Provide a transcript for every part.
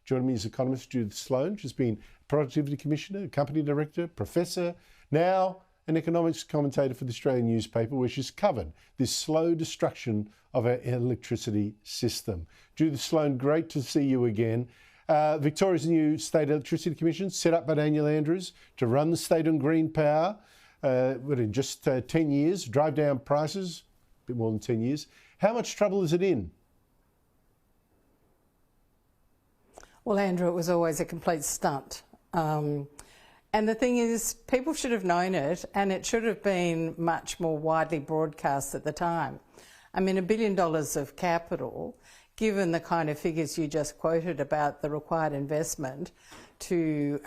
Joining me is Economist Judith Sloan. She's been Productivity Commissioner, Company Director, Professor, now an economics commentator for the Australian newspaper, where she's covered this slow destruction of our electricity system. Judith Sloan, great to see you again. Victoria's new State Electricity Commission, set up by Daniel Andrews to run the state on green power. In just 10 years, drive down prices, a bit more than 10 years. How much trouble is it in? Well, Andrew, it was always a complete stunt. And the thing is, people should have known it, and it should have been much more widely broadcast at the time. I mean, $1 billion of capital, given the kind of figures you just quoted about the required investment to,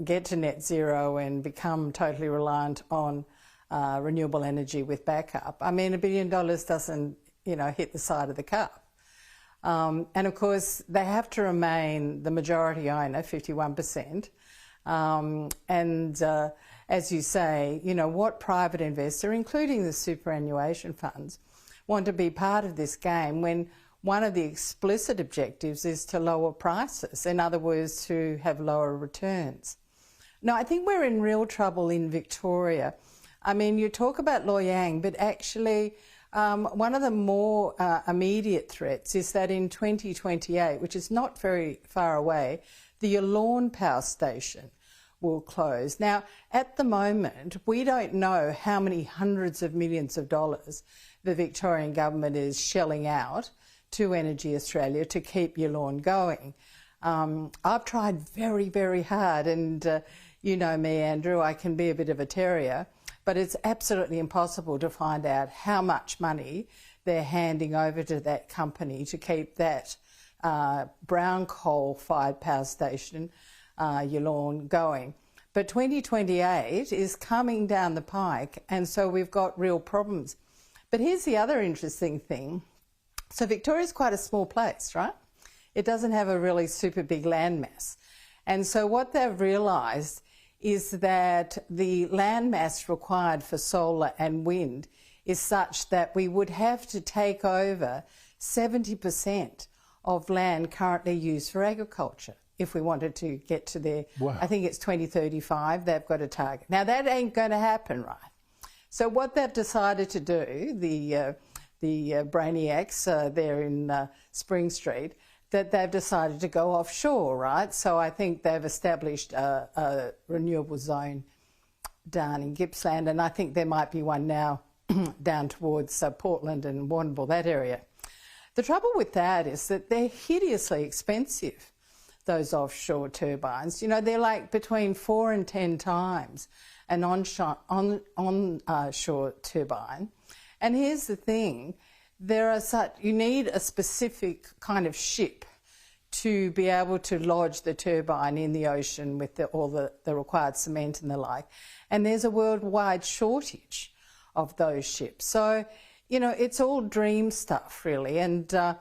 get to net zero and become totally reliant on renewable energy with backup. I mean, $1 billion doesn't, hit the side of the cup. And of course, they have to remain the majority owner, 51%. As you say, what private investor, including the superannuation funds, want to be part of this game when one of the explicit objectives is to lower prices, in other words, to have lower returns. Now, I think we're in real trouble in Victoria. I mean, you talk about Loy Yang, but actually one of the more immediate threats is that in 2028, which is not very far away, the Sloan power station will close. Now, at the moment, we don't know how many hundreds of millions of dollars the Victorian government is shelling out to Energy Australia to keep Sloan going. I've tried very, very hard, and you know me, Andrew, I can be a bit of a terrier, but it's absolutely impossible to find out how much money they're handing over to that company to keep that brown coal-fired power station, Sloan, going. But 2028 is coming down the pike, and so we've got real problems. But here's the other interesting thing. So Victoria's quite a small place, right? It doesn't have a really super big landmass. And so what they've realised is that the landmass required for solar and wind is such that we would have to take over 70% of land currently used for agriculture if we wanted to get to their, wow. I think it's 2035, they've got a target. Now, that ain't going to happen, right? So what they've decided to do, the brainiacs there in Spring Street, that they've decided to go offshore, right? So I think they've established a renewable zone down in Gippsland, and I think there might be one now down towards Portland and Warrnambool, that area. The trouble with that is that they're hideously expensive, those offshore turbines. They're like between 4 and 10 times an onshore turbine. And here's the thing, you need a specific kind of ship to be able to lodge the turbine in the ocean with all the required cement and the like. And there's a worldwide shortage of those ships. So, it's all dream stuff, really. And I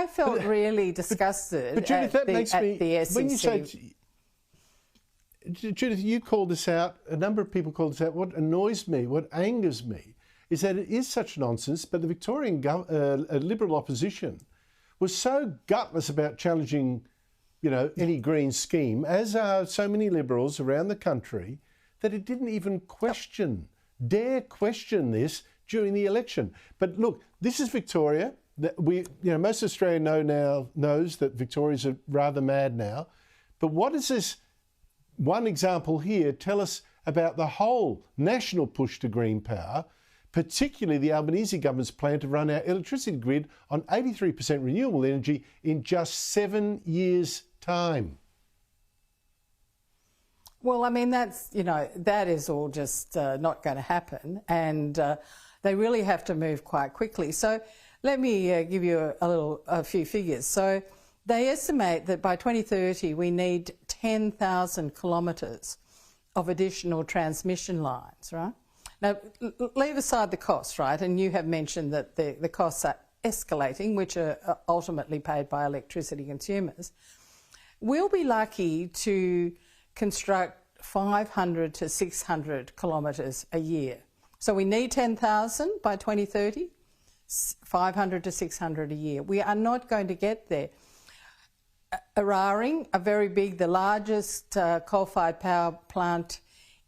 felt really disgusted but Judith, at the SEC. When you say, Judith, you called this out, a number of people called this out. What annoys me, what angers me, is that it is such nonsense, but the Victorian Liberal opposition was so gutless about challenging, any green scheme, as are so many Liberals around the country, that it didn't even dare question this during the election. But look, this is Victoria. Most Australia knows that Victoria's rather mad now. But what does this one example here tell us about the whole national push to green power, particularly the Albanese government's plan to run our electricity grid on 83% renewable energy in just 7 years' time? Well, that is all just not going to happen, and they really have to move quite quickly. So let me give you a few figures. So they estimate that by 2030 we need 10,000 kilometres of additional transmission lines, right? Now, leave aside the costs, right? And you have mentioned that the costs are escalating, which are ultimately paid by electricity consumers. We'll be lucky to construct 500 to 600 kilometres a year. So we need 10,000 by 2030. 500 to 600 a year. We are not going to get there. Eraring, the largest coal-fired power plant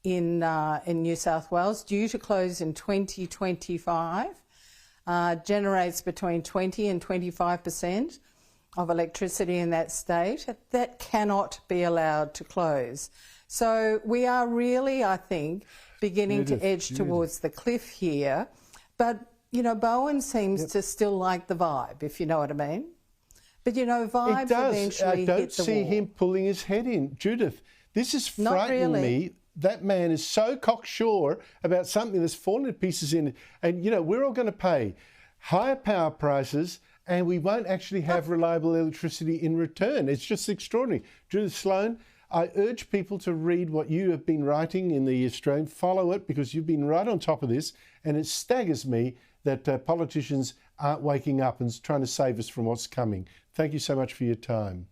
in New South Wales, due to close in 2025, generates between 20 and 25% of electricity in that state. That cannot be allowed to close. So we are really, I think, beginning to edge towards the cliff here. But, Bowen seems to still like the vibe, if you know what I mean. But, vibes eventually hit the wall. I don't see him pulling his head in. Judith, this is frightening me. That man is so cocksure about something that's fallen to pieces in it. And, we're all going to pay higher power prices and we won't actually have reliable electricity in return. It's just extraordinary. Judith Sloan, I urge people to read what you have been writing in the Australian. Follow it because you've been right on top of this. And it staggers me that politicians aren't waking up and trying to save us from what's coming. Thank you so much for your time.